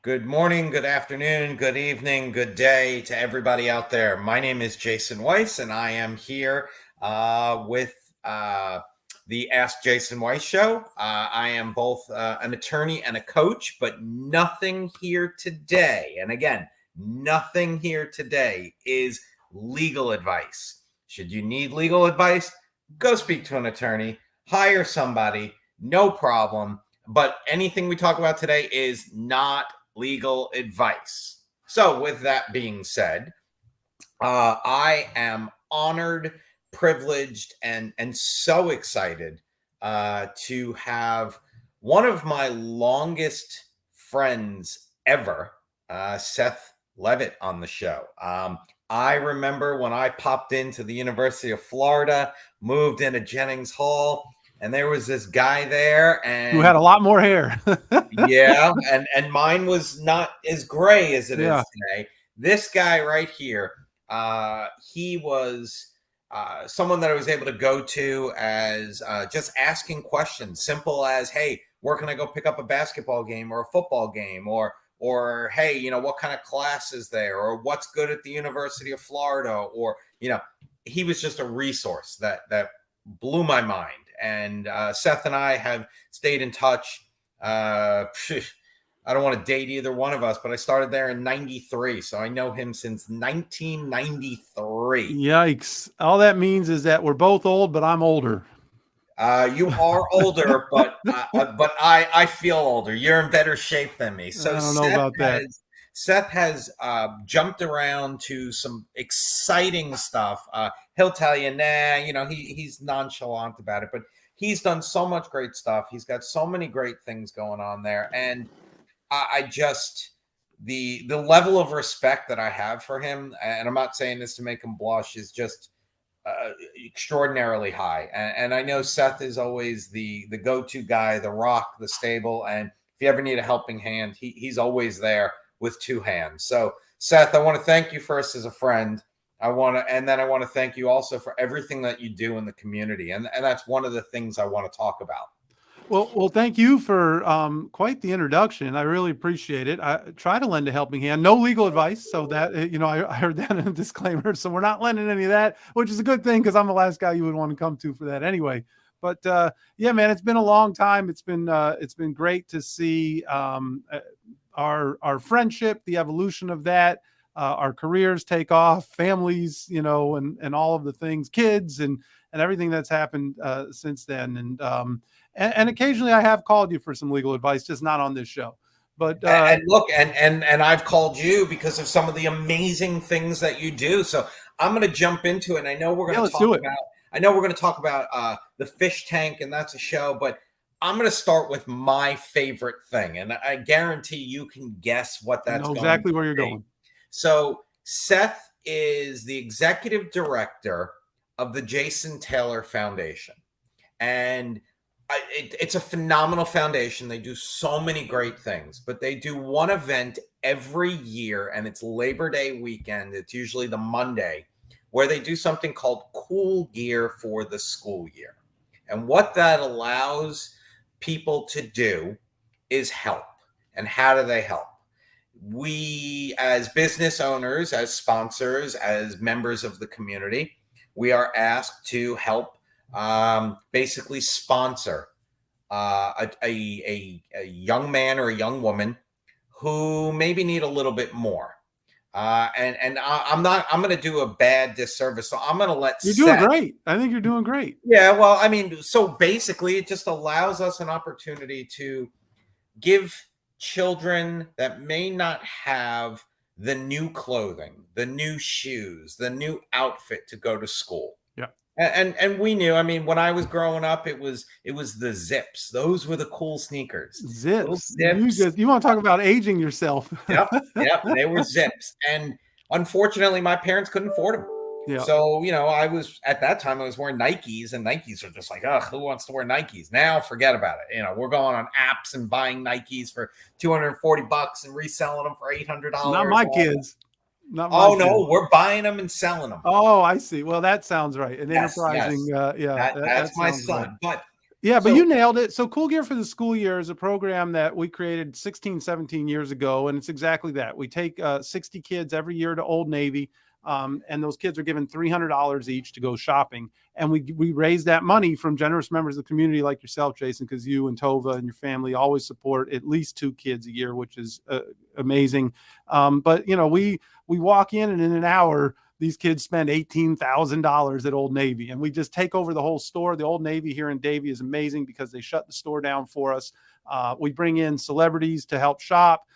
Good morning, good afternoon, good evening, good day to everybody out there. My name is Jason Weiss, and I am here with the Ask Jason Weiss show. I am both an attorney and a coach, but nothing here today. And again, nothing here today is legal advice. Should you need legal advice, go speak to an attorney, hire somebody, no problem. But anything we talk about today is not legal advice. So with that being said, I am honored, privileged, and so excited to have one of my longest friends ever, Seth Levit, on the show. I remember when I popped into the University of Florida, moved into Jennings Hall, and there was this guy there, and who had a lot more hair. yeah, and mine was not as gray as it is today. This guy right here, he was someone that I was able to go to as just asking questions, simple as, hey, where can I go pick up a basketball game or a football game, or hey, what kind of class is there, or what's good at the University of Florida, or he was just a resource that blew my mind. And Seth and I have stayed in touch. I don't want to date either one of us, but I started there in 93. So I know him since 1993. Yikes. All that means is that we're both old, but I'm older. You are older, but I feel older. You're in better shape than me. So I don't know about that. Seth has jumped around to some exciting stuff. He'll tell you, he's nonchalant about it, but he's done so much great stuff. He's got so many great things going on there. And I just, the level of respect that I have for him, and I'm not saying this to make him blush, is just extraordinarily high. And I know Seth is always the go-to guy, the rock, the stable. And if you ever need a helping hand, he's always there with two hands. So Seth, I want to thank you first as a friend. And then I want to thank you also for everything that you do in the community. And that's one of the ththings I want to talk about. Well, thank you for quite the introduction. I really appreciate it. I try to lend a helping hand. No legal advice. So that, I heard that in a disclaimer. So we're not lending any of that, which is a good thing because I'm the last guy you would want to come to for that anyway. But yeah, man, it's been a long time. It's been great to see our friendship, the evolution of that, our careers take off, families, and all of the things, kids and everything that's happened since then. And occasionally I have called you for some legal advice, just not on this show. But and look, and I've called you because of some of the amazing things that you do. So I'm going to jump into it. And I know we're going to talk about the fish tank, and that's a show, but I'm going to start with my favorite thing, and I guarantee you can guess what that's going to be. Exactly where you're going. So Seth is the executive director of the Jason Taylor Foundation, and it's a phenomenal foundation. They do so many great things, but they do one event every year, and it's Labor Day weekend. It's usually the Monday, where they do something called Cool Gear for the school year. And what that allows people to do is help. And how do they help? We, as business owners, as sponsors, as members of the community, we are asked to help basically sponsor a young man or a young woman who maybe need a little bit more. And I'm going to do a bad disservice. So I'm going to let You're doing great. I think you're doing great. Yeah. Well, I mean, so basically it just allows us an opportunity to give children that may not have the new clothing, the new shoes, the new outfit to go to school. Yeah. And we knew, I mean, when I was growing up, it was the Zips. Those were the cool sneakers. Zips. You want to talk about aging yourself. Yep. They were Zips. And unfortunately, my parents couldn't afford them. Yeah. So, I was wearing Nikes, and Nikes are just like, who wants to wear Nikes? Now forget about it. We're going on apps and buying Nikes for $240 and reselling them for $800. Not my kids. No, we're buying them and selling them. Oh, I see. Well, that sounds right. And yes, enterprising. Yes. That's my son. Right. But Yeah, but So you nailed it. So Cool Gear for the School Year is a program that we created 16, 17 years ago. And it's exactly that. We take 60 kids every year to Old Navy. And those kids are given $300 each to go shopping. And we raise that money from generous members of the community like yourself, Jason, because you and Tova and your family always support at least 2 kids a year, which is amazing. But, we walk in and in an hour, these kids spend $18,000 at Old Navy, and we just take over the whole store. The Old Navy here in Davie is amazing because they shut the store down for us. We bring in celebrities to help shop.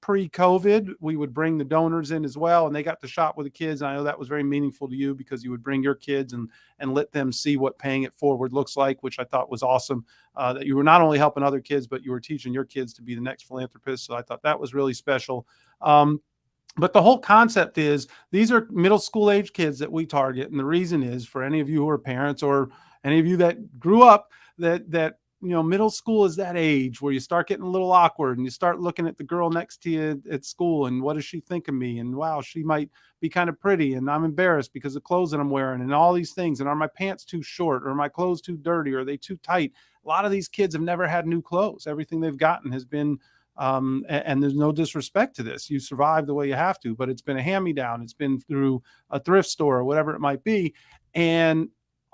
Pre-COVID, we would bring the donors in as well, and they got to shop with the kids. And I know that was very meaningful to you because you would bring your kids and let them see what paying it forward looks like, which I thought was awesome. That you were not only helping other kids, but you were teaching your kids to be the next philanthropist. So I thought that was really special. But the whole concept is these are middle school age kids that we target. And the reason is for any of you who are parents or any of you that grew up that middle school is that age where you start getting a little awkward and you start looking at the girl next to you at school and what does she think of me? And wow, she might be kind of pretty and I'm embarrassed because of the clothes that I'm wearing and all these things. And are my pants too short or are my clothes too dirty? Or are they too tight? A lot of these kids have never had new clothes. Everything they've gotten has been and there's no disrespect to this. You survive the way you have to, but it's been a hand-me-down. It's been through a thrift store or whatever it might be. And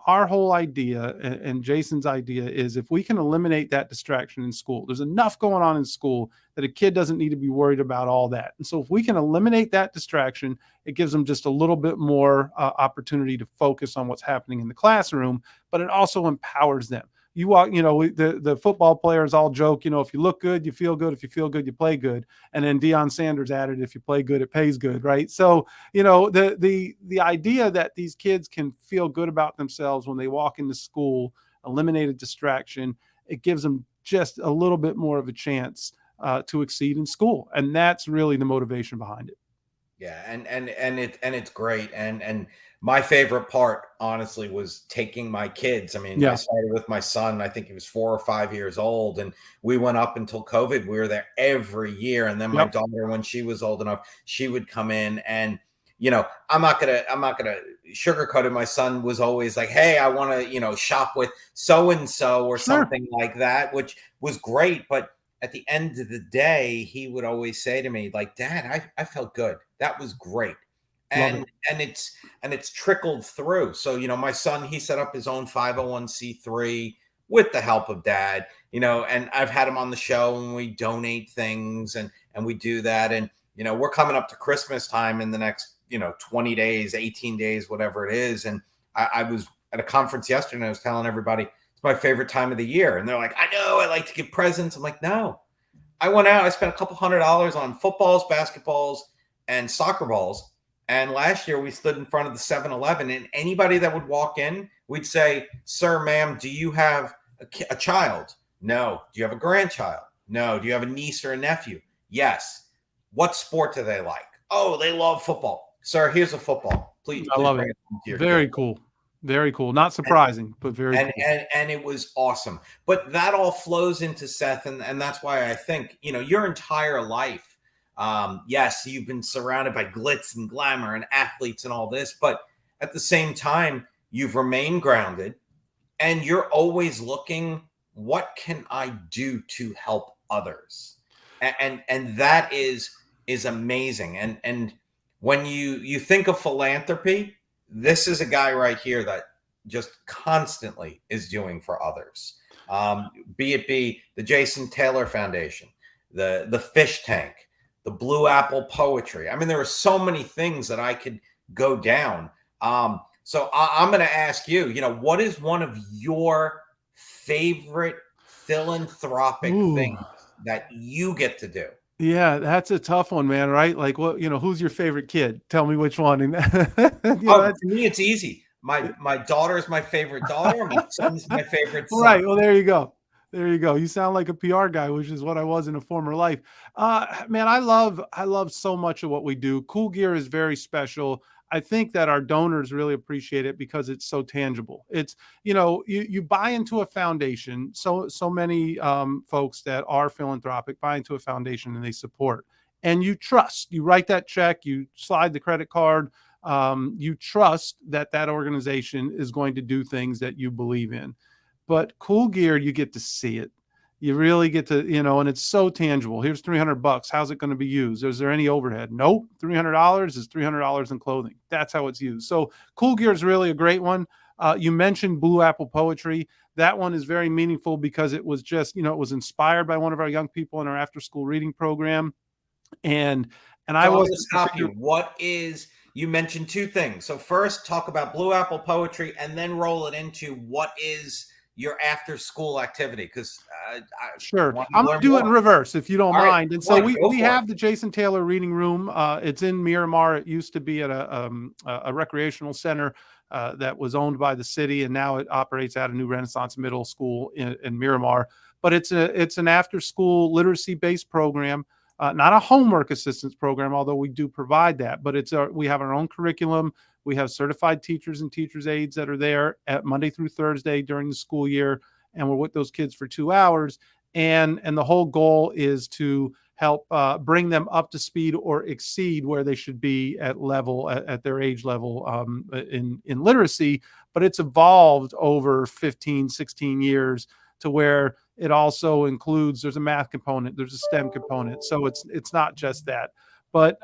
our whole idea and Jason's idea is if we can eliminate that distraction in school, there's enough going on in school that a kid doesn't need to be worried about all that. And so if we can eliminate that distraction, it gives them just a little bit more opportunity to focus on what's happening in the classroom, but it also empowers them. You walk, the football players all joke, if you look good, you feel good. If you feel good, you play good. And then Deion Sanders added, if you play good, it pays good. Right. So, the idea that these kids can feel good about themselves when they walk into school, eliminate a distraction, it gives them just a little bit more of a chance to exceed in school. And that's really the motivation behind it. Yeah, and it's great. And my favorite part, honestly, was taking my kids. I mean, I started with my son. I think he was 4 or 5 years old, and we went up until COVID. We were there every year, and then my daughter, when she was old enough, she would come in. And I'm not gonna sugarcoat it. My son was always like, "Hey, I want to shop with so and so or something like that," which was great, but at the end of the day, he would always say to me, like, "Dad, I felt good. That was great." And it's trickled through. So, my son, he set up his own 501c3 with the help of Dad, and I've had him on the show and we donate things and we do that. And, we're coming up to Christmas time in the next, 20 days, 18 days, whatever it is. And I was at a conference yesterday and I was telling everybody, my favorite time of the year. And they're like, "I know, I like to give presents." I'm like, "No, I went out, I spent a couple $100 on footballs, basketballs, and soccer balls. And last year we stood in front of the 7-Eleven and anybody that would walk in, we'd say, 'Sir, ma'am, do you have a child?' 'No.' 'Do you have a grandchild?' 'No.' 'Do you have a niece or a nephew?' 'Yes.' 'What sport do they like?' 'Oh, they love football.' 'Sir, here's a football. Please I love bring it. to your Very kid." cool. Very cool. Not surprising, but very cool. And it was awesome. But that all flows into Seth, and that's why I think, your entire life, yes, you've been surrounded by glitz and glamour and athletes and all this, but at the same time, you've remained grounded and you're always looking, what can I do to help others? And that is amazing. And when you think of philanthropy, this is a guy right here that just constantly is doing for others. Be it the Jason Taylor Foundation, the fish tank, the Blue Apple Poetry. I mean, there are so many things that I could go down. So I'm going to ask you, what is one of your favorite philanthropic things that you get to do? Yeah, that's a tough one, man. Right? Like, who's your favorite kid? Tell me which one. And To me, it's easy. My daughter is my favorite daughter. My son's my favorite son. Right. Well, there you go. There you go. You sound like a PR guy, which is what I was in a former life. Man, I love so much of what we do. Cool Gear is very special. I think that our donors really appreciate it because it's so tangible. It's, you buy into a foundation. So many folks that are philanthropic buy into a foundation and they support, and you trust. You write that check, you slide the credit card. You trust that organization is going to do things that you believe in. But Cool Gear, you get to see it. You really get to, and it's so tangible. Here's $300. How's it going to be used? Is there any overhead? Nope. $300 is $300 in clothing. That's how it's used. So Cool Gear is really a great one. You mentioned Blue Apple Poetry. That one is very meaningful because it was just, it was inspired by one of our young people in our after school reading program. And I So was I'll stop you. You mentioned two things. So first talk about Blue Apple Poetry and then roll it into what is your after school activity. Cause sure. I'm going to do it in reverse if you don't mind. Right. And so we have the Jason Taylor Reading Room. It's in Miramar. It used to be at a recreational center that was owned by the city, and now it operates at a new Renaissance Middle School in Miramar. But it's an after school literacy based program. Not a homework assistance program, although we do provide that, but we have our own curriculum. We have certified teachers and teachers aides that are there at Monday through Thursday during the school year. And we're with those kids for 2 hours. And the whole goal is to help bring them up to speed or exceed where they should be at their age level in literacy. But it's evolved over 15, 16 years to where it also includes, there's a math component, there's a STEM component. So it's not just that. But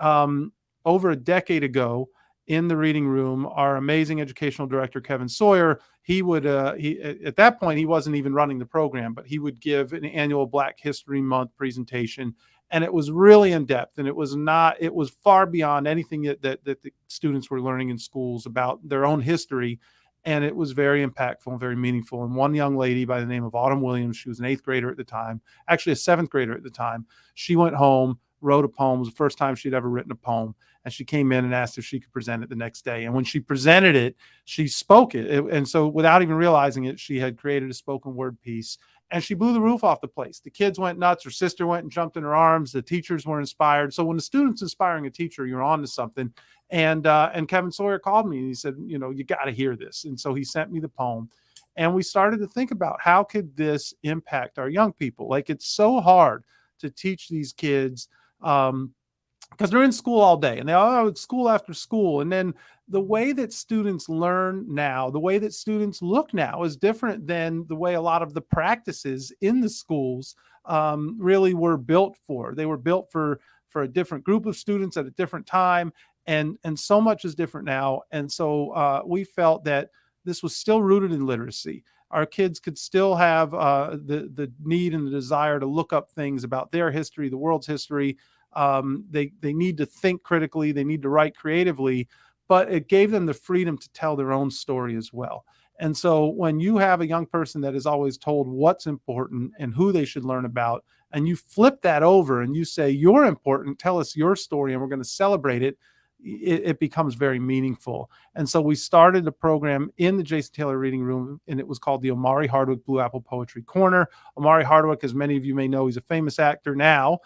over a decade ago in the reading room, our amazing educational director, Kevin Sawyer, at that point, he wasn't even running the program, but he would give an annual Black History Month presentation. And it was really in depth, and it was far beyond anything that the students were learning in schools about their own history. And it was very impactful and very meaningful. And one young lady by the name of Autumn Williams, she was an 8th grader at the time, actually a 7th grader at the time. She went home, wrote a poem. It was the first time she'd ever written a poem. And she came in and asked if she could present it the next day. And when she presented it, she spoke it. And so without even realizing it, she had created a spoken word piece. And she blew the roof off the place. The kids went nuts. Her sister went and jumped in her arms. The teachers were inspired. So when the student's inspiring a teacher, you're on to something. And Kevin Sawyer called me and he said, you got to hear this. And so he sent me the poem. And we started to think about how could this impact our young people? Like, it's so hard to teach these kids because they're in school all day and it's school after school. And then the way that students learn now, the way that students look now is different than the way a lot of the practices in the schools really were built for. They were built for a different group of students at a different time. And so much is different now. And so we felt that this was still rooted in literacy. Our kids could still have the need and the desire to look up things about their history, the world's history. They need to think critically. They need to write creatively, but it gave them the freedom to tell their own story as well. And so when you have a young person that is always told what's important and who they should learn about, and you flip that over and you say, you're important, tell us your story, and we're going to celebrate it, it becomes very meaningful. And so we started a program in the Jason Taylor Reading Room, and it was called the Omari Hardwick Blue Apple Poetry Corner. Omari Hardwick, as many of you may know, he's a famous actor now.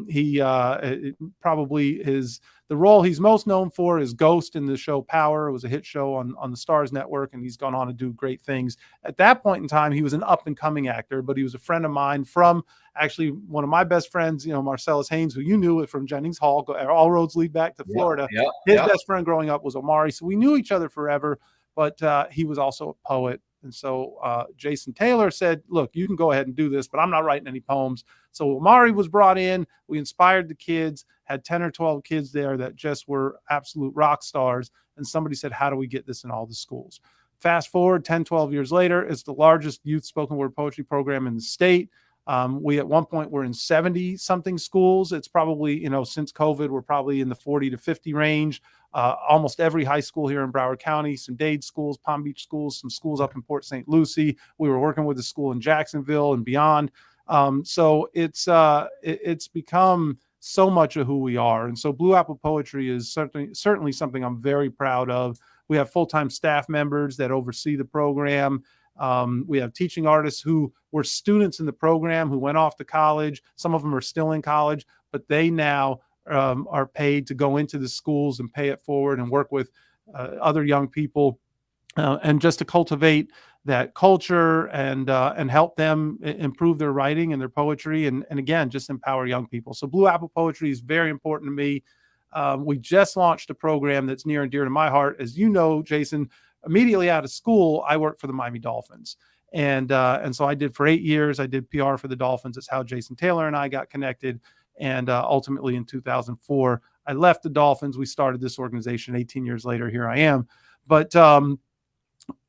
He probably the role he's most known for is Ghost in the show Power. It was a hit show on the Stars Network, and he's gone on to do great things. At that point in time, he was an up-and-coming actor, but he was a friend of mine from actually one of my best friends, Marcellus Haynes, who you knew from Jennings Hall. All roads lead back to Florida. His best friend growing up was Omari, so we knew each other forever, but he was also a poet. And so Jason Taylor said, look, you can go ahead and do this, but I'm not writing any poems. So Omari was brought in. We inspired the kids, had 10 or 12 kids there that just were absolute rock stars. And somebody said, how do we get this in all the schools? Fast forward 10, 12 years later, it's the largest youth spoken word poetry program in the state. We at one point were in 70 something schools. It's probably, since COVID, we're probably in the 40 to 50 range. Almost every high school here in Broward County, some Dade schools, Palm Beach schools, some schools up in Port St. Lucie. We were working with a school in Jacksonville and beyond. So it's become so much of who we are. And so Blue Apple Poetry is certainly something I'm very proud of. We have full-time staff members that oversee the program. We have teaching artists who were students in the program who went off to college. Some of them are still in college, but they now are paid to go into the schools and pay it forward and work with other young people and just to cultivate that culture and help them improve their writing and their poetry and again, just empower young people. So Blue Apple Poetry is very important to me. We just launched a program that's near and dear to my heart. As you know, Jason, immediately out of school, I worked for the Miami Dolphins. And so I did for 8 years. I did PR for the Dolphins. It's how Jason Taylor and I got connected. And ultimately in 2004, I left the Dolphins. We started this organization. 18 years later, here I am. But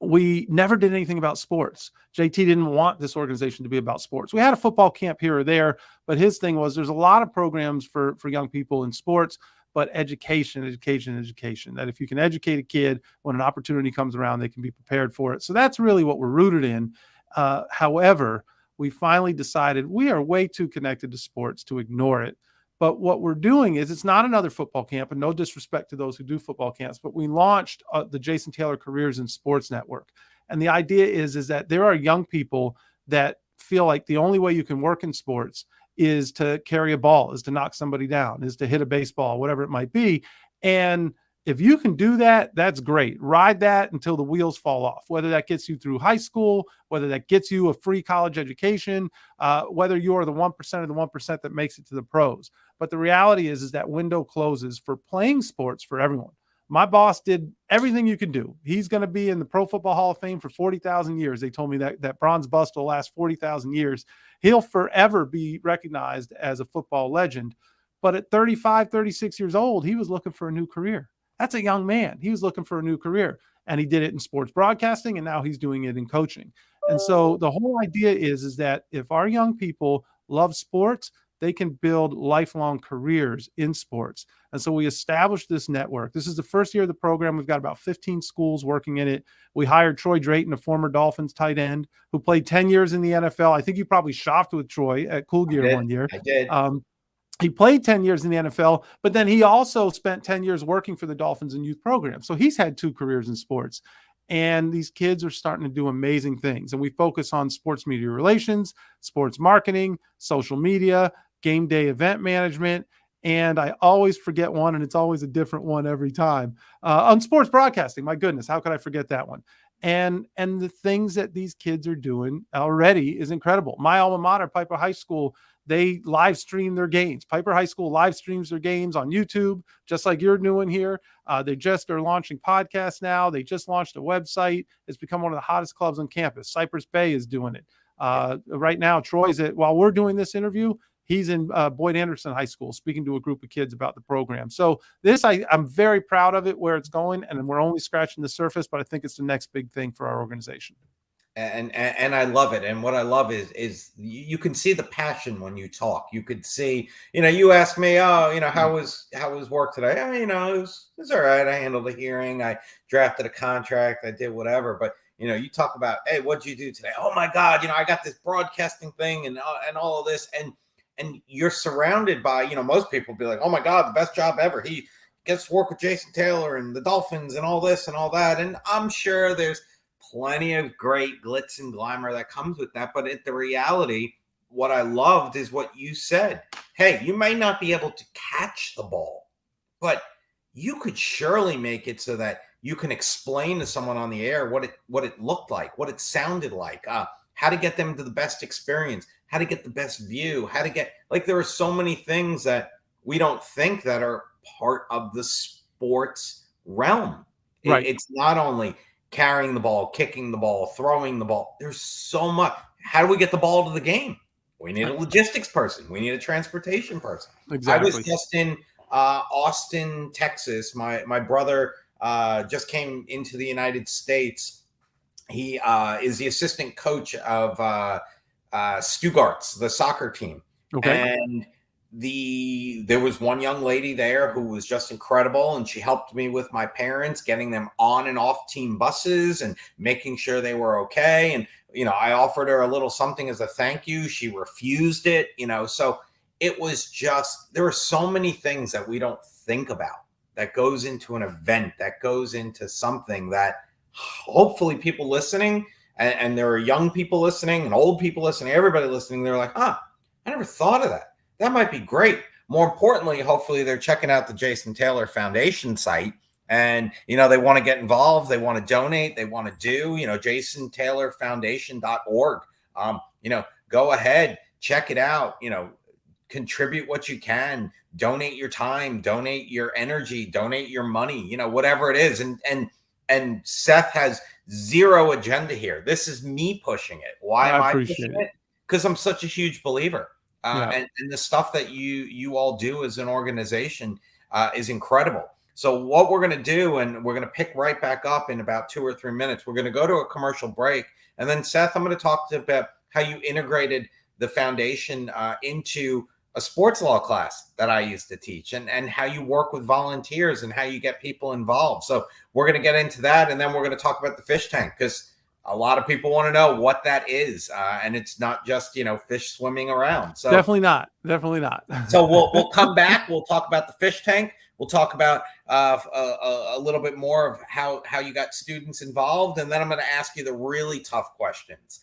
we never did anything about sports. JT didn't want this organization to be about sports. We had a football camp here or there, but his thing was there's a lot of programs for young people in sports, but education, that if you can educate a kid, when an opportunity comes around, they can be prepared for it. So that's really what we're rooted in. However, we finally decided we are way too connected to sports to ignore it. But what we're doing is it's not another football camp, and no disrespect to those who do football camps, but we launched the Jason Taylor Careers in Sports Network. And the idea is that there are young people that feel like the only way you can work in sports is to carry a ball, is to knock somebody down, is to hit a baseball, whatever it might be. And if you can do that, that's great. Ride that until the wheels fall off, whether that gets you through high school, whether that gets you a free college education, whether you are the 1% of the 1% that makes it to the pros. But the reality is that window closes for playing sports for everyone. My boss did everything you can do. He's going to be in the Pro Football Hall of Fame for 40,000 years. They told me that bronze bust will last 40,000 years. He'll forever be recognized as a football legend. But at 35, 36 years old, he was looking for a new career. That's a young man. He was looking for a new career, and he did it in sports broadcasting, and now he's doing it in coaching. And so the whole idea is that if our young people love sports, they can build lifelong careers in sports. And so we established this network. This is the first year of the program. We've got about 15 schools working in it. We hired Troy Drayton, a former Dolphins tight end who played 10 years in the NFL. I think you probably shopped with Troy at Cool Gear one year. I did. He played 10 years in the NFL, but then he also spent 10 years working for the Dolphins in youth programs. So he's had 2 careers in sports. And these kids are starting to do amazing things. And we focus on sports media relations, sports marketing, social media, game day event management. And I always forget one, and it's always a different one every time. On sports broadcasting, my goodness, how could I forget that one? And the things that these kids are doing already is incredible. My alma mater, Piper High School, they live stream their games. Piper High School live streams their games on YouTube, just like you're doing here. They just are launching podcasts now. They just launched a website. It's become one of the hottest clubs on campus. Cypress Bay is doing it. Right now, Troy's while we're doing this interview, he's in Boyd Anderson High School speaking to a group of kids about the program. So I'm very proud of it, where it's going, and we're only scratching the surface, but I think it's the next big thing for our organization. And I love it. And what I love is you can see the passion when you talk. You could see, you asked me, how was work today? It was all right. I handled the hearing. I drafted a contract. I did whatever. But, you talk about, hey, what'd you do today? Oh my God, I got this broadcasting thing and all of this. And you're surrounded by, most people be like, oh my God, the best job ever. He gets to work with Jason Taylor and the Dolphins and all this and all that. And I'm sure there's plenty of great glitz and glamour that comes with that. But the reality, what I loved is what you said. Hey, you may not be able to catch the ball, but you could surely make it so that you can explain to someone on the air what it looked like, what it sounded like, how to get them to the best experience, how to get the best view, there are so many things that we don't think that are part of the sports realm. Right. It's not only carrying the ball, kicking the ball, throwing the ball. There's so much. How do we get the ball to the game? We need a logistics person. We need a transportation person. Exactly. I was just in Austin, Texas. My brother just came into the United States. He is the assistant coach of Stuttgart's, the soccer team. Okay. And there was one young lady there who was just incredible, and she helped me with my parents, getting them on and off team buses and making sure they were okay. And I offered her a little something as a thank you. She refused it. So it was just, there are so many things that we don't think about that goes into an event, that goes into something that hopefully people listening, and there are young people listening and old people listening, everybody listening, they're like, I never thought of that. That might be great. More importantly, hopefully they're checking out the Jason Taylor Foundation site, and, they want to get involved. They want to donate. They want to do, JasonTaylorFoundation.org. Go ahead, check it out, contribute what you can, donate your time, donate your energy, donate your money, whatever it is. And Seth has zero agenda here. This is me pushing it. Why am I pushing it? Because I'm such a huge believer. And the stuff that you all do as an organization is incredible. So what we're going to do, and we're going to pick right back up in about 2 or 3 minutes, we're going to go to a commercial break. And then, Seth, I'm going to talk to you about how you integrated the foundation into a sports law class that I used to teach, and how you work with volunteers and how you get people involved. So we're going to get into that. And then we're going to talk about the fish tank, because a lot of people want to know what that is. And it's not just, fish swimming around. So definitely not. So we'll come back. We'll talk about the fish tank. We'll talk about a little bit more of how you got students involved. And then I'm going to ask you the really tough questions.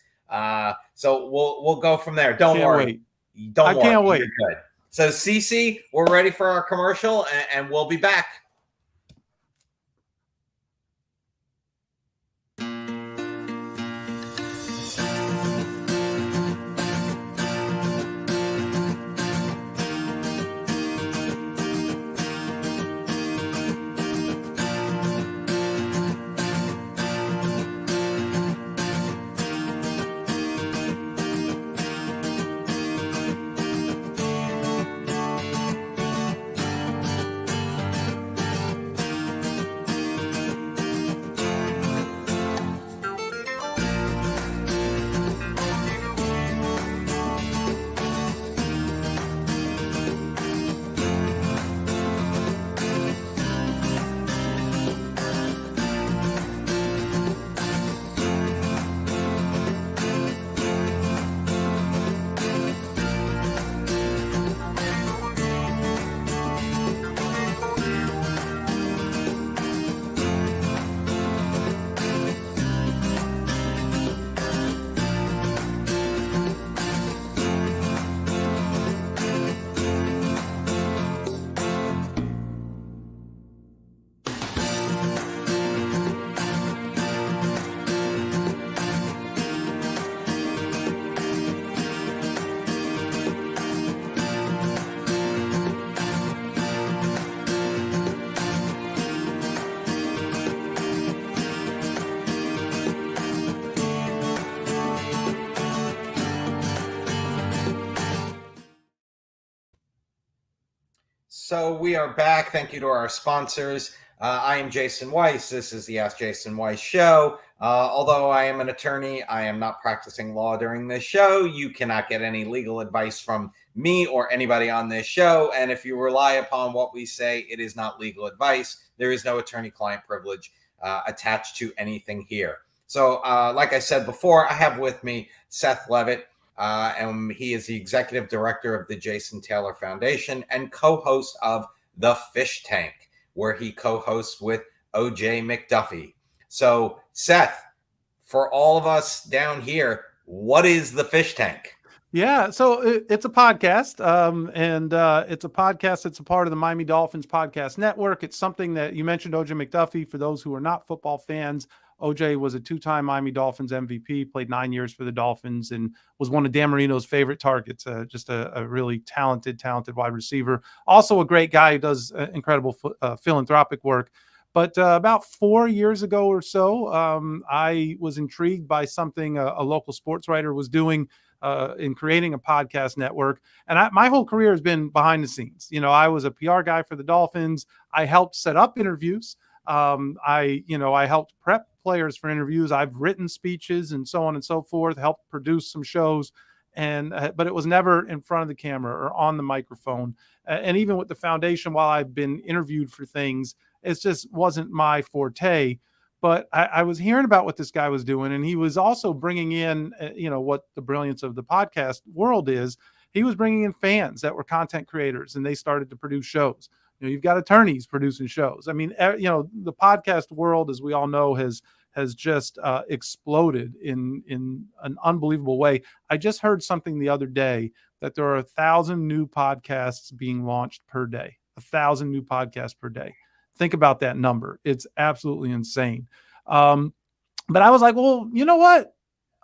So we'll go from there. Don't worry. I can't wait. You're good. So, Cece, we're ready for our commercial, and we'll be back. So we are back. Thank you to our sponsors. I am Jason Weiss. This is the Ask Jason Weiss show. Although I am an attorney, I am not practicing law during this show. You cannot get any legal advice from me or anybody on this show. And if you rely upon what we say, it is not legal advice. There is no attorney-client privilege attached to anything here. So like I said before, I have with me Seth Levit. And he is the executive director of the Jason Taylor Foundation and co-host of The Fish Tank, where he co-hosts with OJ McDuffie. So, Seth, for all of us down here, what is The Fish Tank? Yeah, so it's a podcast, and it's a podcast that's a part of the Miami Dolphins podcast network. It's something that you mentioned, OJ McDuffie. For those who are not football fans, OJ was a two-time Miami Dolphins MVP, played 9 years for the Dolphins, and was one of Dan Marino's favorite targets. Just a really talented wide receiver. Also a great guy who does incredible philanthropic work. But about 4 years ago or so, I was intrigued by something a local sports writer was doing in creating a podcast network. And my whole career has been behind the scenes. I was a PR guy for the Dolphins. I helped set up interviews. I helped prep players for interviews. I've written speeches and so on and so forth, helped produce some shows. But it was never in front of the camera or on the microphone. And even with the foundation, while I've been interviewed for things, it just wasn't my forte. But I was hearing about what this guy was doing, and he was also bringing in, what the brilliance of the podcast world is. He was bringing in fans that were content creators, and they started to produce shows. You've got attorneys producing shows. I mean, the podcast world, as we all know, has just exploded in an unbelievable way. I just heard something the other day that there are 1,000 new podcasts being launched per day. 1,000 new podcasts per day. Think about that number. It's absolutely insane. But I was like, well, you know what?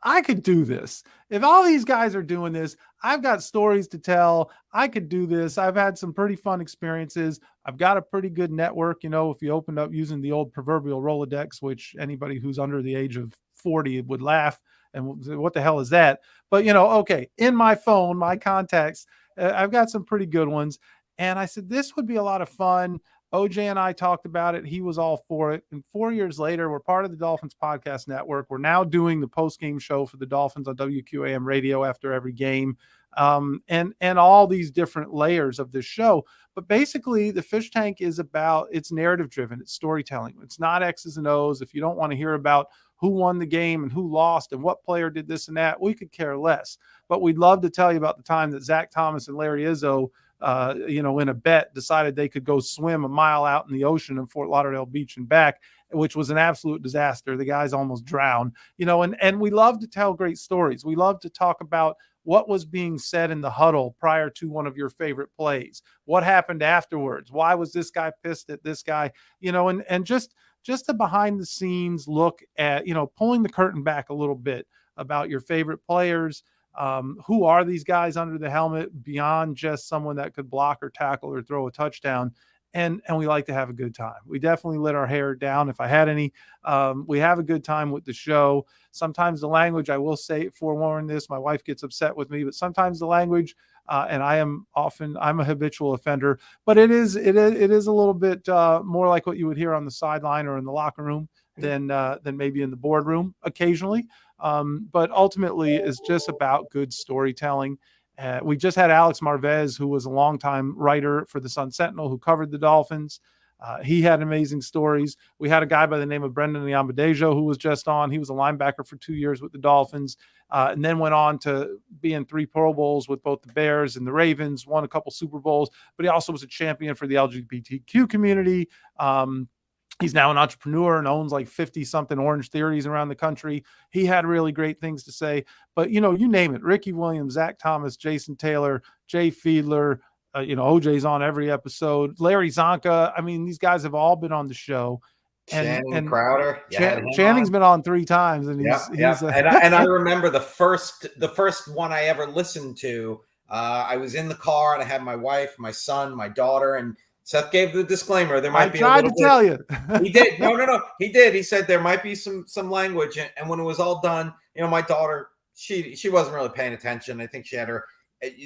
I could do this. If all these guys are doing this, I've got stories to tell. I could do this. I've had some pretty fun experiences. I've got a pretty good network. If you opened up using the old proverbial Rolodex, which anybody who's under the age of 40 would laugh and say, what the hell is that? But, okay, in my phone, my contacts, I've got some pretty good ones. And I said, this would be a lot of fun. OJ and I talked about it. He was all for it. And 4 years later, we're part of the Dolphins podcast network. We're now doing the post-game show for the Dolphins on WQAM radio after every game, and all these different layers of this show. But basically, the Fish Tank is it's narrative driven. It's storytelling. It's not X's and O's. If you don't want to hear about who won the game and who lost and what player did this and that, we could care less. But we'd love to tell you about the time that Zach Thomas and Larry Izzo, in a bet, decided they could go swim a mile out in the ocean in Fort Lauderdale Beach and back, which was an absolute disaster. The guys almost drowned, and we love to tell great stories. We love to talk about what was being said in the huddle prior to one of your favorite plays, what happened afterwards, why was this guy pissed at this guy, and just a behind the scenes look at, pulling the curtain back a little bit about your favorite players. Who are these guys under the helmet beyond just someone that could block or tackle or throw a touchdown? And we like to have a good time. We definitely let our hair down if I had any. We have a good time with the show. Sometimes the language, I will say, forewarn this, my wife gets upset with me, but sometimes the language, and I'm a habitual offender, but it is a little bit more like what you would hear on the sideline or in the locker room than maybe in the boardroom occasionally. But ultimately is just about good storytelling. We just had Alex Marvez, who was a longtime writer for the Sun Sentinel, who covered the Dolphins. He had amazing stories. We had a guy by the name of Brendan Nyambadejo who was just on. He was a linebacker for 2 years with the Dolphins, and then went on to be in 3 Pro Bowls with both the Bears and the Ravens, won a couple Super Bowls, but he also was a champion for the LGBTQ community. He's now an entrepreneur and owns like 50-something Orange Theories around the country. He had really great things to say. But, you name it, Ricky Williams, Zach Thomas, Jason Taylor, Jay Fiedler, OJ's on every episode. Larry Zonka. I mean, these guys have all been on the show. Channing Crowder. Channing's been on 3 times. And I remember the first one I ever listened to. I was in the car and I had my wife, my son, my daughter, and Seth gave the disclaimer. There might be a little bit. I tried to tell you. He did. No. He did. He said there might be some language. And when it was all done, my daughter, she wasn't really paying attention. I think she had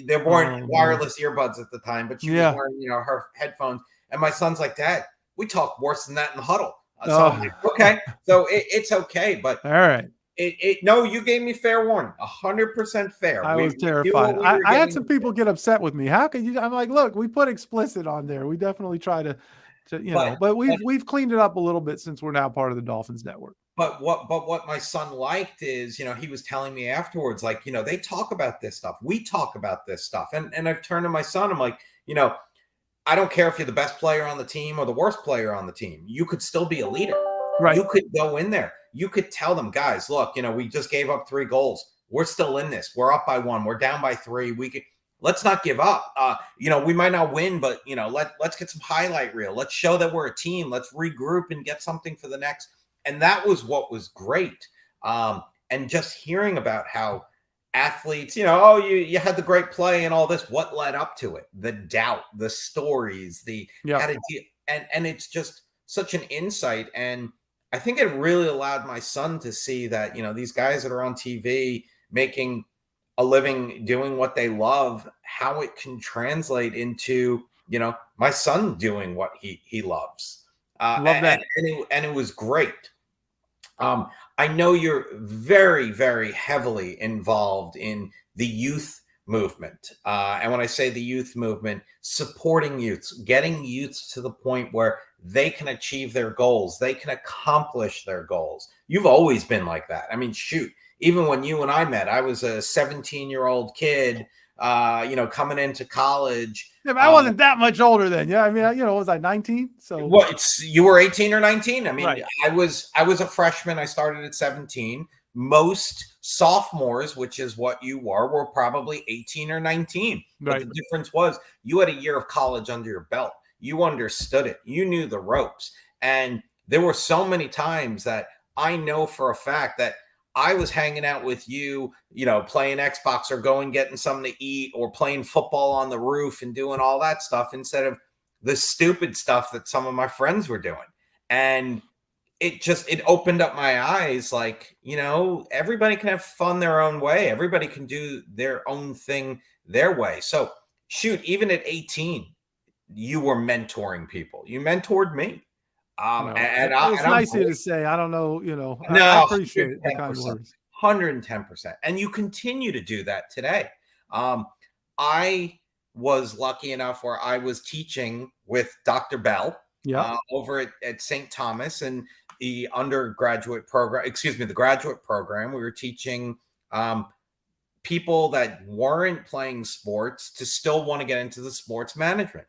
there weren't wireless earbuds at the time, but she was wearing, her headphones. And my son's like, Dad, we talk worse than that in the huddle. So I'm like, okay. So it's okay. But all right. No, you gave me fair warning. 100% fair. I was terrified. I had some people get upset with me. How can you? I'm like, look, we put explicit on there. We definitely try to but we've cleaned it up a little bit since we're now part of the Dolphins network. But what my son liked is, he was telling me afterwards, like, they talk about this stuff. We talk about this stuff. And I've turned to my son. I'm like, I don't care if you're the best player on the team or the worst player on the team. You could still be a leader. Right. You could go in there. You could tell them, guys, look, we just gave up 3 goals. We're still in this. We're up by 1. We're down by 3. Let's not give up. We might not win, but let's get some highlight reel. Let's show that we're a team. Let's regroup and get something for the next. And that was what was great. And just hearing about how athletes, you had the great play and all this. What led up to it? The doubt, the stories, and it's just such an insight. And I think it really allowed my son to see that, these guys that are on TV making a living doing what they love, how it can translate into, my son doing what he loves. Love that. And it was great. I know you're very, very heavily involved in the youth movement. And when I say the youth movement, supporting youths, getting youths to the point where they can achieve their goals. They can accomplish their goals. You've always been like that. I mean, shoot, even when you and I met, I was a 17-year-old kid, coming into college. Yeah, but I wasn't that much older then. Yeah. I mean, was I 19? So you were 18 or 19. I mean, right. I was a freshman. I started at 17. Most sophomores, which is what you were probably 18 or 19. Right. But the difference was you had a year of college under your belt. You understood it. You knew the ropes. And there were so many times that I know for a fact that I was hanging out with you, playing Xbox or going getting something to eat or playing football on the roof and doing all that stuff instead of the stupid stuff that some of my friends were doing. And it opened up my eyes, like, everybody can have fun their own way. Everybody can do their own thing their way. So shoot, even at 18, you were mentoring people. You mentored me. Well, And it's I'm nice of you to say. I don't know, I no, appreciate the kind words. 110%. And you continue to do that today. I was lucky enough where I was teaching with Dr. Bell over at St. Thomas and the undergraduate program, the graduate program. We were teaching people that weren't playing sports to still want to get into the sports management.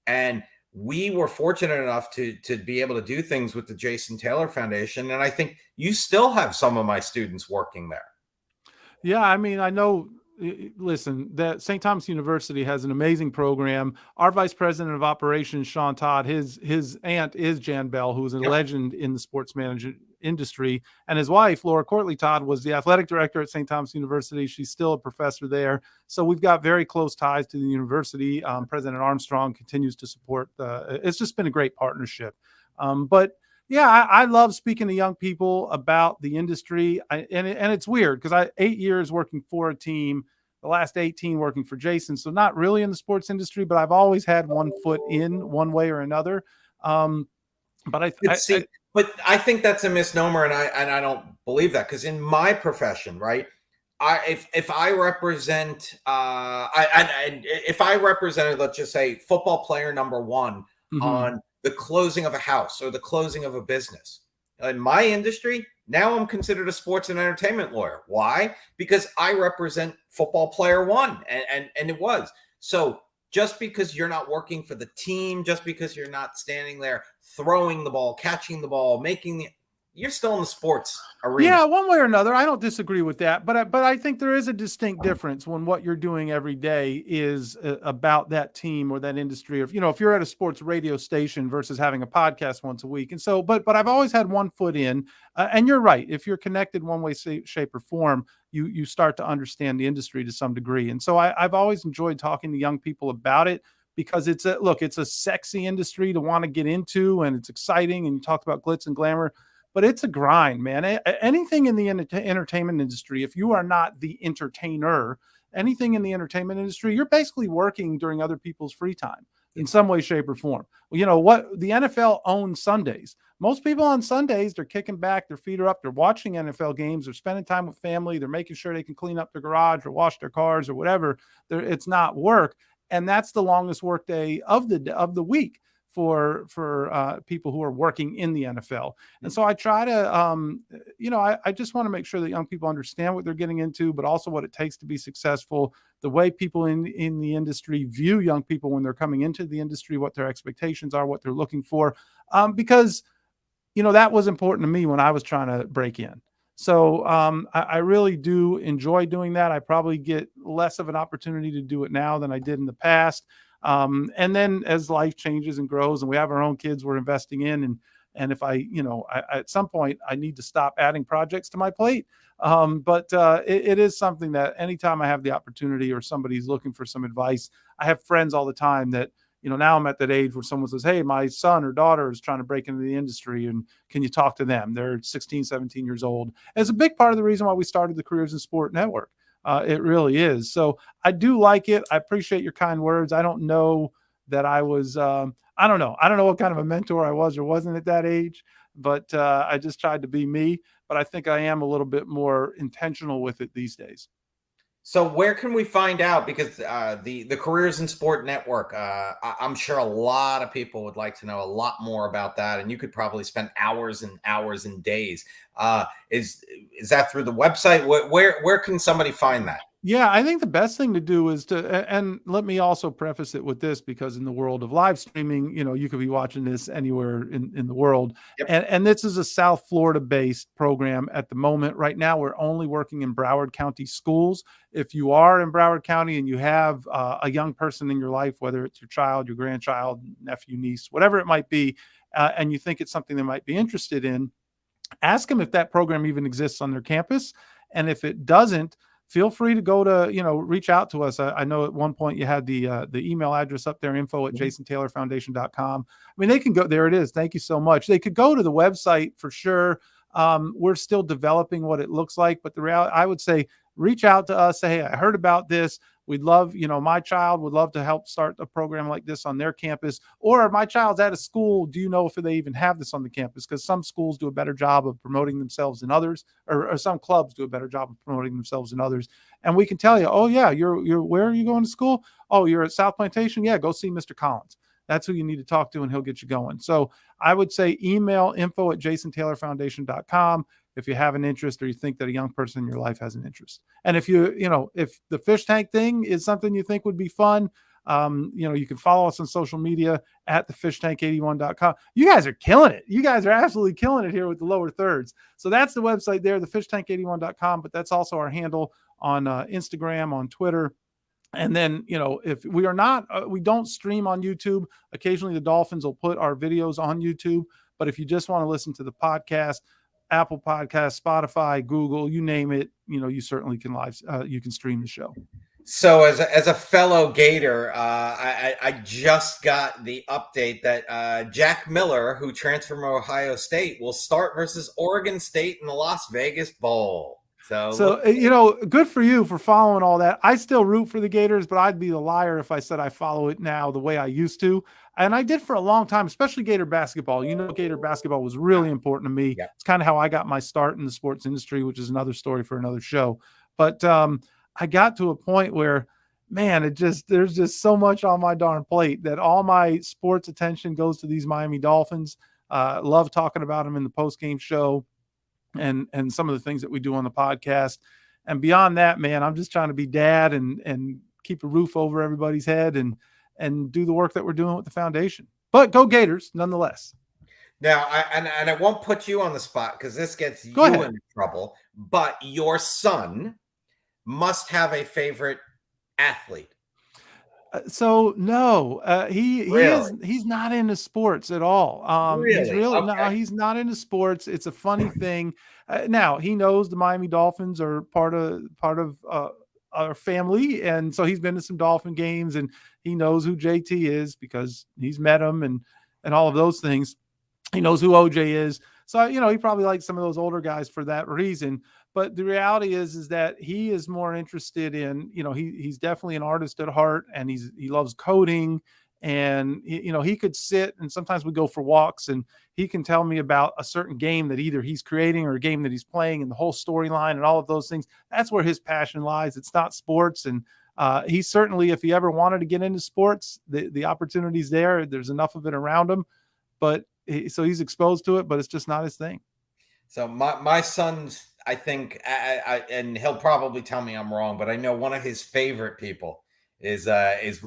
And we were fortunate enough to be able to do things with the Jason Taylor Foundation. And I think you still have some of my students working there. Yeah, I mean, I know, listen, that St. Thomas University has an amazing program. Our vice president of operations, Sean Todd, his aunt is Jan Bell, who is a legend in the sports management industry. And his wife, Laura Courtley Todd, was the athletic director at St. Thomas University. She's still a professor there. So we've got very close ties to the university. President Armstrong continues to support it's just been a great partnership. But yeah, I love speaking to young people about the industry. And it's weird because 8 years working for a team, the last 18 working for Jason. So not really in the sports industry, but I've always had one foot in one way or another. But I think that's a misnomer, and I don't believe that, because in my profession, right, if I represent if I represented, let's just say, football player number one on the closing of a house or the closing of a business in my industry, now I'm considered a sports and entertainment lawyer. Why? Because I represent football player one, and it was so. Just because you're not working for the team, just because you're not standing there throwing the ball, catching the ball, you're still in the sports arena. Yeah, one way or another. I don't disagree with that, but I think there is a distinct difference when what you're doing every day is about that team or that industry. If you're at a sports radio station versus having a podcast once a week. And so, but I've always had one foot in, and you're right. If you're connected one way, shape, or form, you start to understand the industry to some degree. And so I've always enjoyed talking to young people about it, because it's a sexy industry to want to get into, and it's exciting. And you talked about glitz and glamour, but it's a grind, man. Anything in the entertainment industry, if you are not the entertainer, anything in the entertainment industry, you're basically working during other people's free time in some way, shape, or form. You know what? The NFL owns Sundays. Most people on Sundays, they're kicking back, their feet are up, they're watching NFL games, they're spending time with family, they're making sure they can clean up their garage or wash their cars or whatever. It's not work. And that's the longest work day of the week for people who are working in the NFL. And so I try to, I just want to make sure that young people understand what they're getting into, but also what it takes to be successful, the way people in the industry view young people when they're coming into the industry, what their expectations are, what they're looking for. Because, that was important to me when I was trying to break in. So I really do enjoy doing that. I probably get less of an opportunity to do it now than I did in the past. And then as life changes and grows and we have our own kids we're investing in, and if I at some point I need to stop adding projects to my plate. But it is something that anytime I have the opportunity or somebody's looking for some advice, I have friends all the time that, now I'm at that age where someone says, hey, my son or daughter is trying to break into the industry, and can you talk to them? They're 16, 17 years old. And it's a big part of the reason why we started the Careers in Sport Network. It really is. So I do like it. I appreciate your kind words. I don't know that I was, I don't know what kind of a mentor I was or wasn't at that age, but I just tried to be me. But I think I am a little bit more intentional with it these days. So where can we find out? Because the Careers in Sport Network, I'm sure a lot of people would like to know a lot more about that, and you could probably spend hours and hours and days. Is that through the website? Where can somebody find that? Yeah, I think the best thing to do is and let me also preface it with this, because in the world of live streaming, you could be watching this anywhere in the world. Yep. And this is a South Florida based program at the moment. Right now, we're only working in Broward County schools. If you are in Broward County and you have a young person in your life, whether it's your child, your grandchild, nephew, niece, whatever it might be, and you think it's something they might be interested in, ask them if that program even exists on their campus. And if it doesn't, feel free to go to, reach out to us. I know at one point you had the email address up there, info@jasontaylorfoundation.com. I mean, they can go, there it is. Thank you so much. They could go to the website for sure. We're still developing what it looks like, but the reality, I would say, reach out to us, say, hey, I heard about this. We'd love, my child would love to help start a program like this on their campus, or my child's at a school. Do you know if they even have this on the campus? Because some schools do a better job of promoting themselves than others, or some clubs do a better job of promoting themselves than others. And we can tell you, oh yeah, you're where are you going to school? Oh, you're at South Plantation. Yeah, go see Mr. Collins. That's who you need to talk to, and he'll get you going. So I would say email info@jasontaylorfoundation.com if you have an interest, or you think that a young person in your life has an interest. And if if the fish tank thing is something you think would be fun, you can follow us on social media at thefishtank81.com. You guys are killing it. You guys are absolutely killing it here with the lower thirds. So that's the website there, thefishtank81.com, but that's also our handle on Instagram, on Twitter. And then, if we are not, we don't stream on YouTube. Occasionally the Dolphins will put our videos on YouTube, but if you just want to listen to the podcast, Apple Podcasts, Spotify, Google, you name it, you certainly can you can stream the show. So as a fellow Gator, I just got the update that Jack Miller, who transferred from Ohio State, will start versus Oregon State in the Las Vegas Bowl. So good for you for following all that. I still root for the Gators, but I'd be a liar if I said I follow it now the way I used to. And I did for a long time, especially Gator basketball. Gator basketball was really important to me. Yeah. It's kind of how I got my start in the sports industry, which is another story for another show. But I got to a point where, man, there's just so much on my darn plate that all my sports attention goes to these Miami Dolphins. Love talking about them in the post-game show and some of the things that we do on the podcast. And beyond that, man, I'm just trying to be dad and keep a roof over everybody's head and do the work that we're doing with the foundation. But go Gators, nonetheless. Now, I won't put you on the spot because this gets you in trouble, but your son must have a favorite athlete. So no, he's not into sports at all. Really? No, he's not into sports. It's a funny thing. Now he knows the Miami Dolphins are part of our family, and so he's been to some Dolphin games, and he knows who JT is because he's met him and all of those things. He knows who OJ is. So, he probably likes some of those older guys for that reason. But the reality is that he is more interested in, he's definitely an artist at heart, and he loves coding, and, he could sit, and sometimes we go for walks, and he can tell me about a certain game that either he's creating or a game that he's playing, and the whole storyline and all of those things. That's where his passion lies. It's not sports. And he certainly, if he ever wanted to get into sports, the opportunity's there. There's enough of it around him, but so he's exposed to it, but it's just not his thing. So my son's, I think, and he'll probably tell me I'm wrong, but I know one of his favorite people is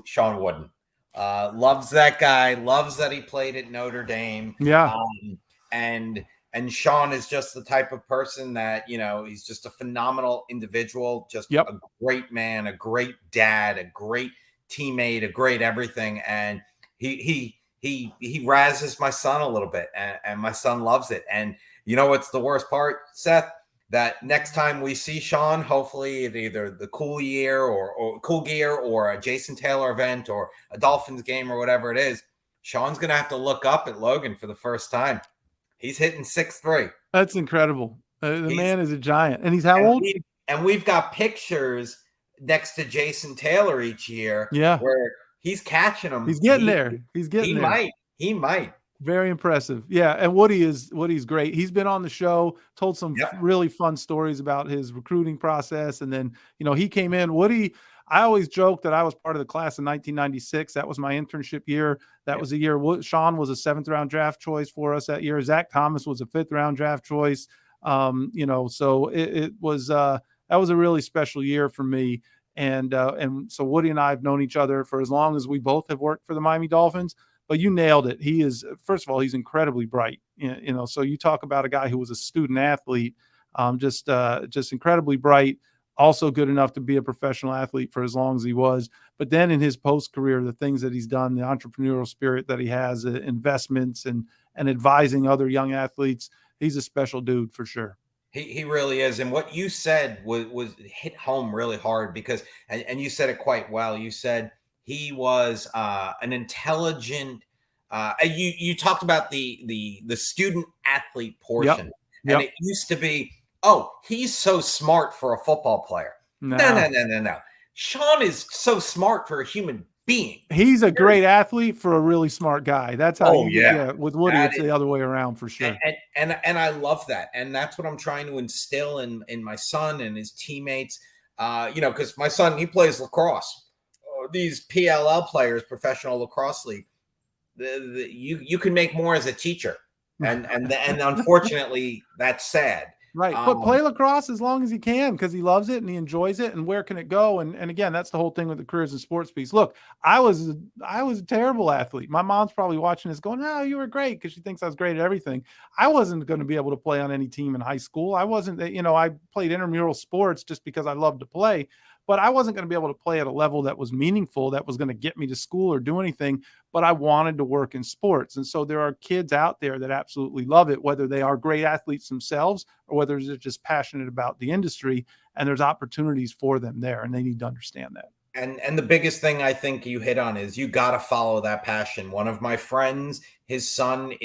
Sean Wooden. Loves that guy. Loves that he played at Notre Dame. Yeah. And Sean is just the type of person that, he's just a phenomenal individual, just a great man, a great dad, a great teammate, a great everything. And he razzes my son a little bit, and my son loves it. And what's the worst part, Seth? That next time we see Sean, hopefully at either the Cool Gear or a Jason Taylor event or a Dolphins game or whatever it is, Sean's going to have to look up at Logan for the first time. He's hitting 6'3". That's incredible. The man is a giant. And he's how old? We've got pictures next to Jason Taylor each year where he's catching them. He's getting there. He might. Very impressive. Yeah. And Woody's great. He's been on the show, told some really fun stories about his recruiting process. And then, he came in. Woody, I always joke that I was part of the class in 1996. That was my internship year. That was the year Sean was a 7th round draft choice for us that year. Zach Thomas was a 5th round draft choice. So it was, that was a really special year for me. And so Woody and I have known each other for as long as we both have worked for the Miami Dolphins. But you nailed it. He is, first of all, he's incredibly bright. So you talk about a guy who was a student athlete, just incredibly bright, also good enough to be a professional athlete for as long as he was. But then in his post-career, the things that he's done, the entrepreneurial spirit that he has, investments and advising other young athletes, he's a special dude for sure. He really is. And what you said was hit home really hard because, and you said it quite well. You said he was an intelligent. You talked about the student athlete Yep. portion, and Yep. it used to be, oh, he's so smart for a football player. No, No. no, no, no, no. Sean is so smart for a human being. He's a great athlete for a really smart guy. That's how Oh yeah, with Woody, that it's is, the other way around for sure. and I love that, and that's what I'm trying to instill in my son and his teammates. Because my son, he plays lacrosse. These PLL players, professional lacrosse league, you can make more as a teacher, and unfortunately, that's sad. Right. But play lacrosse as long as he can because he loves it and he enjoys it. And where can it go? And again, that's the whole thing with the careers in sports piece. Look, I was a terrible athlete. My mom's probably watching this going, no, you were great because she thinks I was great at everything. I wasn't going to be able to play on any team in high school. I wasn't, I played intramural sports just because I loved to play. But I wasn't going to be able to play at a level that was meaningful, that was going to get me to school or do anything. But I wanted to work in sports. And so there are kids out there that absolutely love it, whether they are great athletes themselves or whether they're just passionate about the industry. And there's opportunities for them there, and they need to understand that. And the biggest thing I think you hit on is you got to follow that passion. One of my friends, his son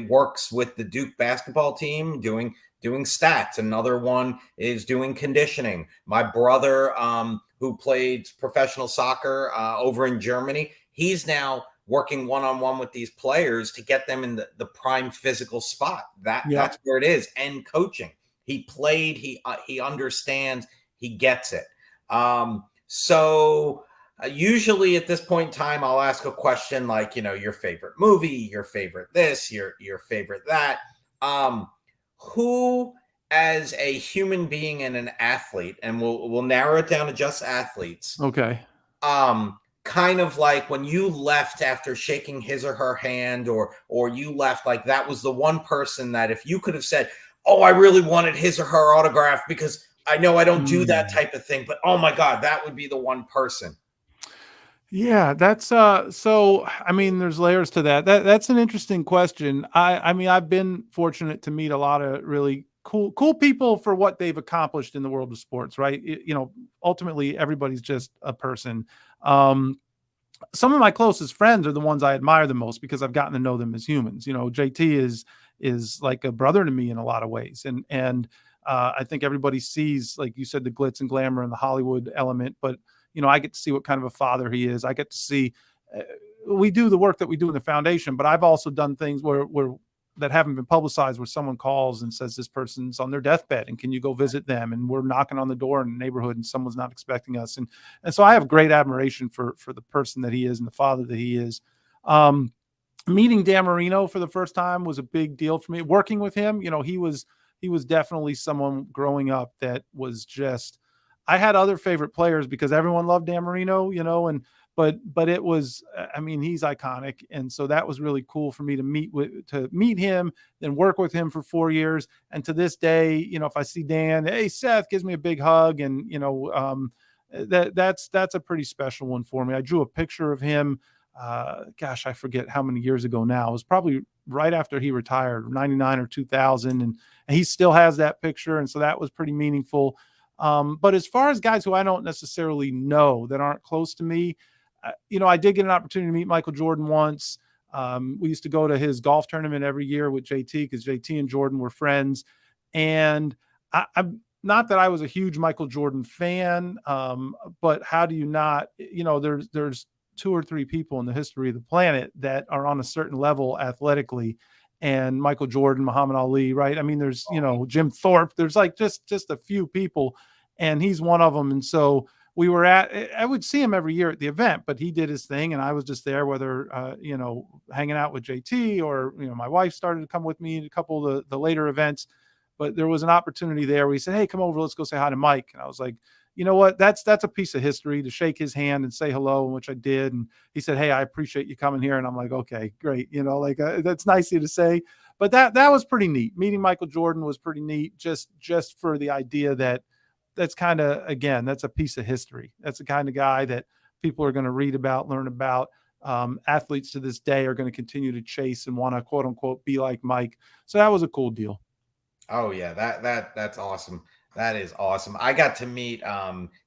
works with the Duke basketball team doing stats. Another one is doing conditioning. My brother, who played professional soccer over in Germany, he's now working one-on-one with these players to get them in the prime physical spot. That's where it is. And coaching. He played, he understands, he gets it. So usually at this point in time, I'll ask a question like, your favorite movie, your favorite this, your favorite that. Who, as a human being and an athlete, and we'll narrow it down to just athletes. Okay. Kind of like when you left after shaking his or her hand, or you left, like that was the one person that if you could have said, oh, I really wanted his or her autograph because I know I don't do that type of thing, but oh my God, that would be the one person. Yeah, that's so I mean, there's layers to that. That's an interesting question. I mean, I've been fortunate to meet a lot of really cool people for what they've accomplished in the world of sports, right? Ultimately everybody's just a person. Some of my closest friends are the ones I admire the most because I've gotten to know them as humans. JT is like a brother to me in a lot of ways. And I think everybody sees, like you said, the glitz and glamour and the Hollywood element, but I get to see what kind of a father he is. I get to see, we do the work that we do in the foundation, but I've also done things where that haven't been publicized, where someone calls and says this person's on their deathbed and can you go visit them? And we're knocking on the door in the neighborhood and someone's not expecting us. And so I have great admiration for the person that he is and the father that he is. Meeting Dan Marino for the first time was a big deal for me. Working with him, he was definitely someone growing up that was just, I had other favorite players because everyone loved Dan Marino, but it was, I mean, he's iconic. And so that was really cool for me to meet him, then work with him for 4 years. And to this day, if I see Dan, hey, Seth, gives me a big hug. And, that's a pretty special one for me. I drew a picture of him. Gosh, I forget how many years ago now. It was probably right after he retired, 99 or 2000. And he still has that picture. And so that was pretty meaningful. But as far as guys who I don't necessarily know that aren't close to me, I did get an opportunity to meet Michael Jordan once. We used to go to his golf tournament every year with JT because JT and Jordan were friends. And I'm not that I was a huge Michael Jordan fan, but how do you not, there's 2 or 3 people in the history of the planet that are on a certain level athletically. And Michael Jordan, Muhammad Ali, right? I mean, there's, Jim Thorpe, there's like just a few people, and he's one of them. And so I would see him every year at the event, but he did his thing. And I was just there, whether, hanging out with JT or, my wife started to come with me in a couple of the later events, but there was an opportunity there where he said, hey, come over, let's go say hi to Mike. And I was like, you know what, that's a piece of history to shake his hand and say hello, which I did. And he said, hey, I appreciate you coming here. And I'm like, okay, great. That's nice of you to say, but that was pretty neat. Meeting Michael Jordan was pretty neat. Just for the idea that's kind of, again, that's a piece of history. That's the kind of guy that people are going to read about, learn about. Athletes to this day are going to continue to chase and want to quote unquote be like Mike. So that was a cool deal. Oh yeah, that's awesome. That is awesome. I got to meet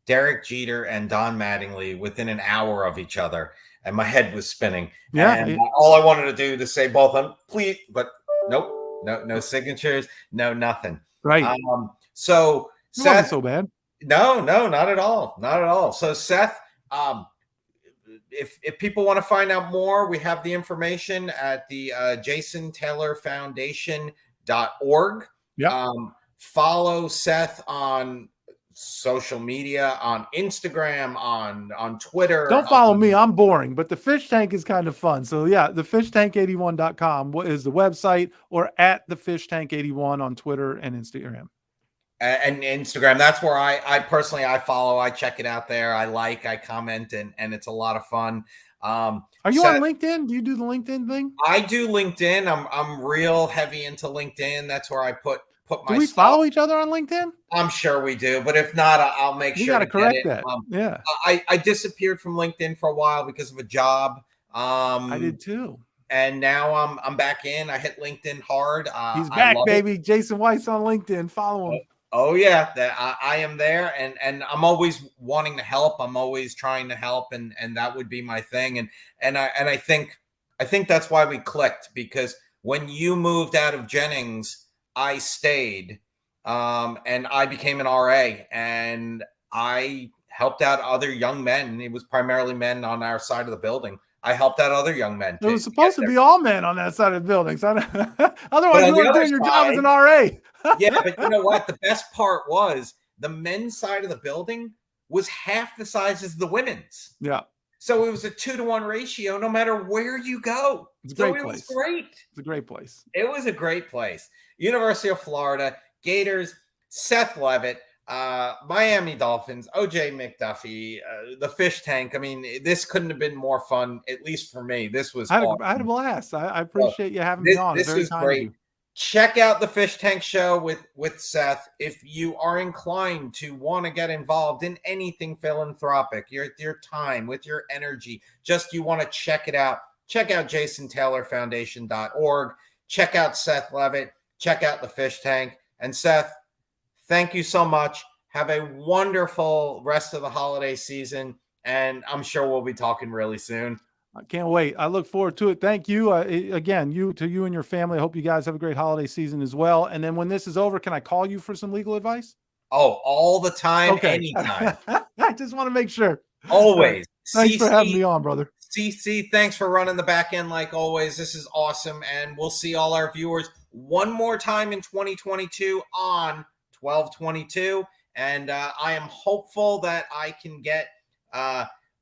Derek Jeter and Don Mattingly within an hour of each other, and my head was spinning. Yeah, And all I wanted to do to say both of them, please, but nope, no signatures, no nothing. right. So It wasn't Seth, so bad. no, not at all, not at all. So Seth, if people want to find out more, we have the information at the JasonTaylorFoundation.org. Yep. Follow Seth on social media, on Instagram, on Twitter. Don't follow me. I'm boring, but the fish tank is kind of fun. So yeah, thefishtank81.com is the website, or at thefishtank81 on Twitter and Instagram. And Instagram, that's where I personally I follow. I check it out there. I comment, and it's a lot of fun. Are you on LinkedIn? Do you do the LinkedIn thing? I do LinkedIn. I'm real heavy into LinkedIn. That's where I put my. Do we follow each other on LinkedIn? I'm sure we do, but if not, I'll make sure. You got to correct that. Yeah. I disappeared from LinkedIn for a while because of a job. I did too. And now I'm back in. I hit LinkedIn hard. He's back, baby. Jason Weiss on LinkedIn. Follow him. Oh yeah, I am there, and I'm always wanting to help. I'm always trying to help, and that would be my thing. And I think that's why we clicked, because when you moved out of Jennings, I stayed, and I became an RA, and I helped out other young men. It was primarily men on our side of the building. I helped out other young men. It was supposed to be all men on that side of the building. So otherwise, you weren't doing your job as an RA. Yeah, but you know what? The best part was the men's side of the building was half the size as the women's. Yeah. So it was a 2-to-1 ratio, no matter where you go. It's a great place. It was great. It's a great place. It was a great place. University of Florida, Gators, Seth Levit, Miami Dolphins, OJ McDuffie, the fish tank. I mean, this couldn't have been more fun, at least for me. This was I had a blast. I appreciate you having me on. This was great. Check out the Fish Tank Show with Seth if you are inclined to want to get involved in anything philanthropic, your time, with your energy. Just you want to check it out. Check out JasonTaylorFoundation.org. Check out Seth Levit. Check out the Fish Tank. And Seth, thank you so much. Have a wonderful rest of the holiday season, and I'm sure we'll be talking really soon. I can't wait. I look forward to it. Thank you. Again, you and your family. I hope you guys have a great holiday season as well. And then when this is over, can I call you for some legal advice? Oh, all the time, okay. Anytime. I just want to make sure. Always. Thanks for having me on, brother. CC, thanks for running the back end like always. This is awesome. And we'll see all our viewers one more time in 2022 on 12/22. And I am hopeful that I can get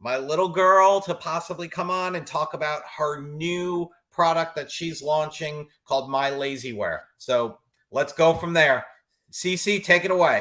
my little girl to possibly come on and talk about her new product that she's launching called My Lazy Wear. So let's go from there. CC, take it away.